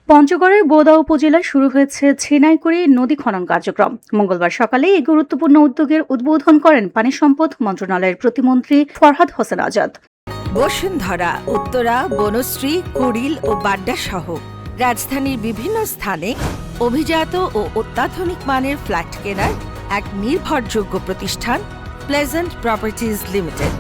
পঞ্চগড়ের বোদা উপজেলায় শুরু হয়েছে ছিনাইকুড়ি নদী খনন কার্যক্রম। মঙ্গলবার সকালে এই গুরুত্বপূর্ণ উদ্যোগের উদ্বোধন করেন পানি সম্পদ মন্ত্রণালয়ের প্রতিমন্ত্রী ফরহাদ হোসেন আজাদ। বসুন্ধরা, উত্তরা, বনশ্রী, কুড়িল ও বাড্ডা সহ রাজধানীর বিভিন্ন স্থানে অভিজাত ও অত্যাধুনিক মানের ফ্ল্যাট কেনার এক নির্ভরযোগ্য প্রতিষ্ঠান প্লেজেন্ট প্রপার্টিজ লিমিটেড।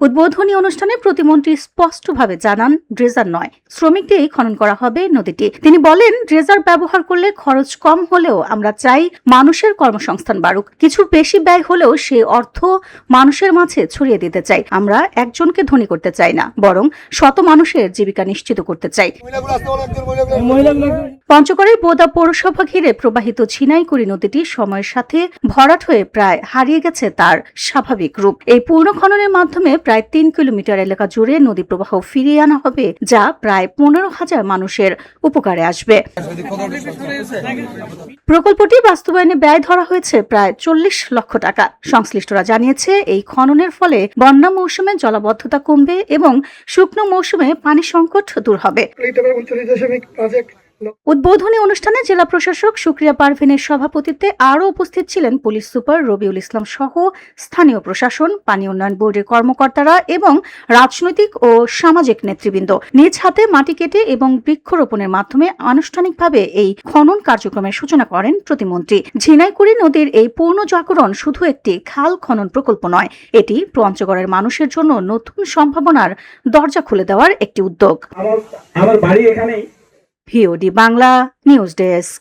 উদ্বোধনী অনুষ্ঠানে প্রতিমন্ত্রী স্পষ্টভাবে জানান, ড্রেজার নয়, শ্রমিক দিয়েই খনন করা হবে নদীটি। তিনি বলেন, ড্রেজার ব্যবহার করলে খরচ কম হলেও আমরা চাই মানুষের কর্মসংস্থান বাড়ুক। কিছু বেশি ব্যয় হলেও সেই অর্থ মানুষের মাঝে ছড়িয়ে দিতে চাই। আমরা একজনকে ধনী করতে চাই না, বরং শত মানুষের জীবিকা নিশ্চিত করতে চাই। পঞ্চগড়ের বোদা পৌরসভা ঘিরে প্রবাহিত ছিনাইকুড়ি নদীটি সময়ের সাথে ভরাট হয়ে প্রায় হারিয়ে গেছে তার স্বাভাবিক রূপ। এই পূর্ণ খননের মাধ্যমে প্রায় ৩ কিলোমিটার এলাকা জুড়ে নদী প্রবাহ ফিরিয়ে আনা হবে, যা প্রায় ১৫,০০০ মানুষের উপকারে আসবে। প্রকল্পটি বাস্তবায়নে ব্যয় ধরা হয়েছে প্রায় ৪০ লক্ষ টাকা। সংশ্লিষ্টরা জানিয়েছে, এই খননের ফলে বন্যা মৌসুমে জলাবদ্ধতা কমবে এবং শুকনো মৌসুমে পানি সংকট দূর হবে। উদ্বোধনী অনুষ্ঠানে জেলা প্রশাসক সুক্রিয়া পারভিনের সভাপতিত্বে আরও উপস্থিত ছিলেন পুলিশ সুপার রবিউল ইসলাম সহ স্থানীয় প্রশাসন, পানি উন্নয়ন বোর্ডের কর্মকর্তারা এবং রাজনৈতিক ও সামাজিক নেতৃবৃন্দ। নিজ হাতে মাটি কেটে এবং বৃক্ষরোপণের মাধ্যমে আনুষ্ঠানিকভাবে এই খনন কার্যক্রমের সূচনা করেন প্রতিমন্ত্রী। ঝিনাইকুড়ি নদীর এই পূর্ণ জাগরণ শুধু একটি খাল খনন প্রকল্প নয়, এটি পঞ্চগড়ের মানুষের জন্য নতুন সম্ভাবনার দরজা খুলে দেওয়ার একটি উদ্যোগ। আমার বাড়ি এখানেই। VOD Bangla news desk.